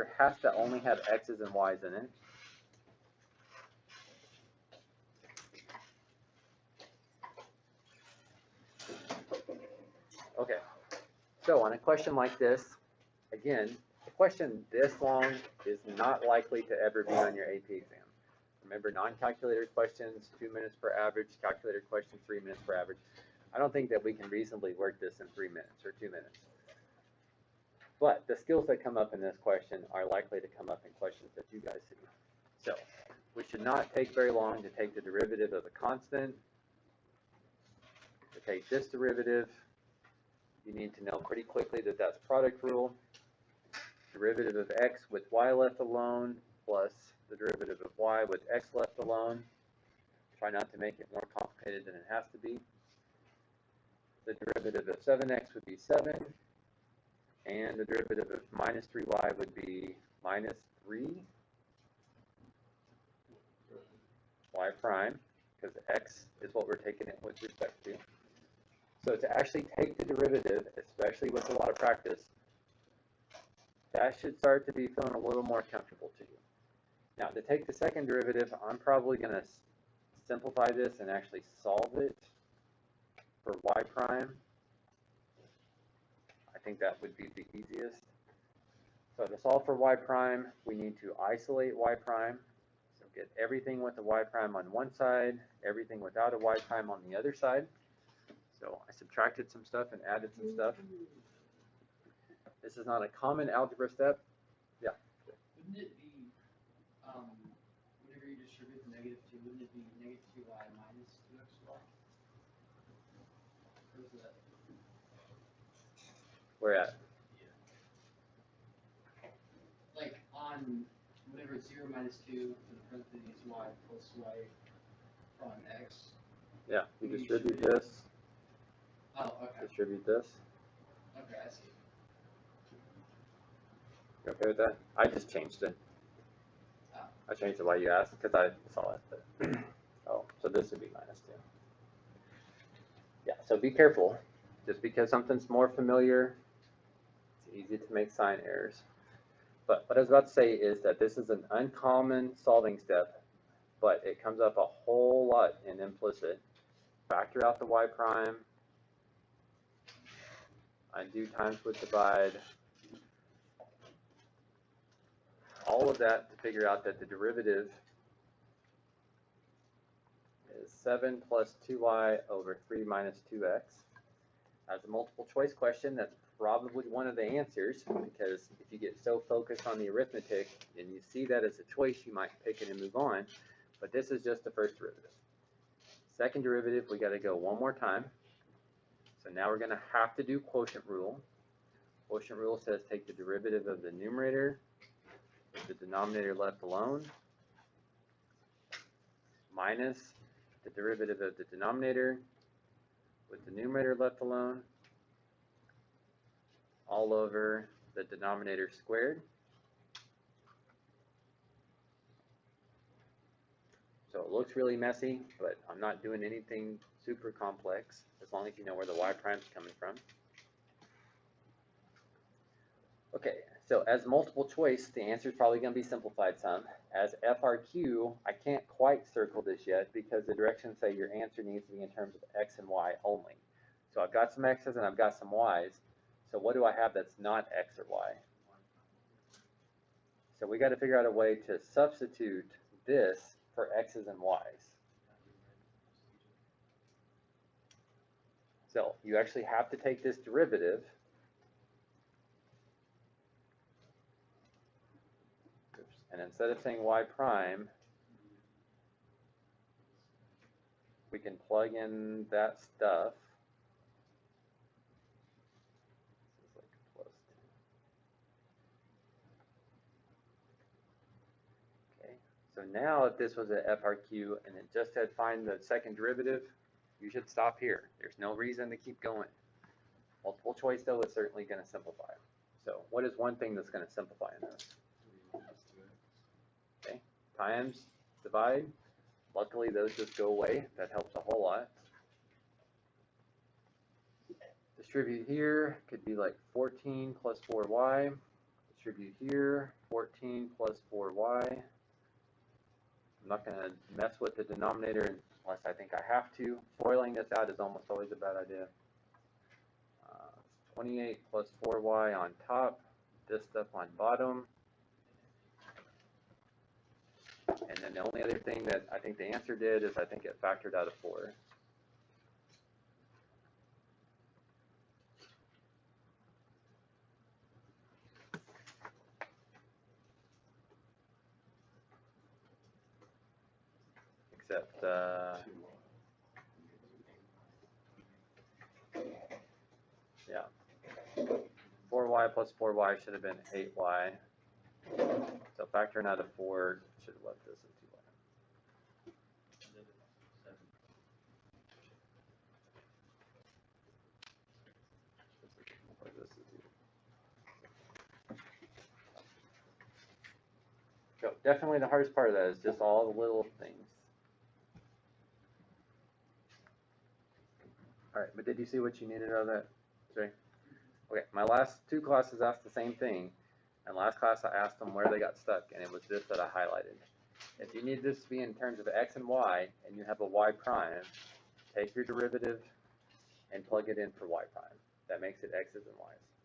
answer has to only have x's and y's in it. Okay, so on a question like this, again, a question this long is not likely to ever be on your AP exam. Remember, non-calculator questions, 2 minutes per average, calculator questions, 3 minutes per average. I don't think that we can reasonably work this in 3 minutes or 2 minutes. But the skills that come up in this question are likely to come up in questions that you guys see. So we should not take very long to take the derivative of a constant. To take this derivative, you need to know pretty quickly that that's product rule. Derivative of x with y left alone plus the derivative of y with x left alone. Try not to make it more complicated than it has to be. The derivative of 7x would be 7. And the derivative of minus 3y would be minus 3 y prime, because x is what we're taking it with respect to. So to actually take the derivative, especially with a lot of practice, that should start to be feeling a little more comfortable to you. Now, to take the second derivative, I'm probably going to simplify this and actually solve it for y prime. I think that would be the easiest. So to solve for y prime, we need to isolate y prime. So get everything with a y prime on one side, everything without a y prime on the other side. So I subtracted some stuff and added some stuff. This is not a common algebra step. Yeah. Wouldn't it be, whenever you distribute the -2, wouldn't it be -2y minus 2xy? Or is that? Where at? Yeah. Like on, whenever it's 0 minus 2, in the parentheses y plus y on x. Yeah, you distribute this. Oh, okay. Distribute this. Okay, I see. You okay with that? I just changed it. Oh. I changed it while you asked because I saw it. But oh, so this would be minus 2. Yeah, so be careful. Just because something's more familiar, it's easy to make sign errors. But what I was about to say is that this is an uncommon solving step, but it comes up a whole lot in implicit. Factor out the y prime. Undo times with divide. All of that to figure out that the derivative is 7 plus 2y over 3 minus 2x. As a multiple choice question, that's probably one of the answers, because if you get so focused on the arithmetic and you see that as a choice, you might pick it and move on. But this is just the first derivative. Second derivative, we got to go one more time. So now we're going to have to do quotient rule. Quotient rule says take the derivative of the numerator with the denominator left alone minus the derivative of the denominator with the numerator left alone all over the denominator squared. So it looks really messy, but I'm not doing anything super complex as long as you know where the y prime is coming from. Okay, so as multiple choice, the answer is probably going to be simplified some. As FRQ, I can't quite circle this yet because the directions say your answer needs to be in terms of x and y only. So I've got some x's and I've got some y's. So what do I have that's not x or y? So we got to figure out a way to substitute this for x's and y's. So you actually have to take this derivative. And instead of saying y prime, we can plug in that stuff. This is like plus 2. Okay, so now if this was an FRQ and it just had find the second derivative, you should stop here. There's no reason to keep going. Multiple choice, though, is certainly going to simplify. So what is one thing that's going to simplify in this? Okay, times, divide. Luckily, those just go away. That helps a whole lot. Distribute here could be like 14 plus 4y. distribute here, 14 plus 4y. I'm not going to mess with the denominator unless I think I have to. Foiling this out is almost always a bad idea. 28 plus 4y on top, this stuff on bottom. And then the only other thing that I think the answer did is I think it factored out of 4. Except, yeah, 4y plus 4y should have been 8y. So factoring out of 4 should have left this as 2y. Or this is 0. So definitely the hardest part of that is just all the little things. All right, but did you see what you needed out of that, Jay? Okay, my last 2 classes asked the same thing, and last class I asked them where they got stuck, and it was this that I highlighted. If you need this to be in terms of x and y, and you have a y prime, take your derivative and plug it in for y prime. That makes it x's and y's.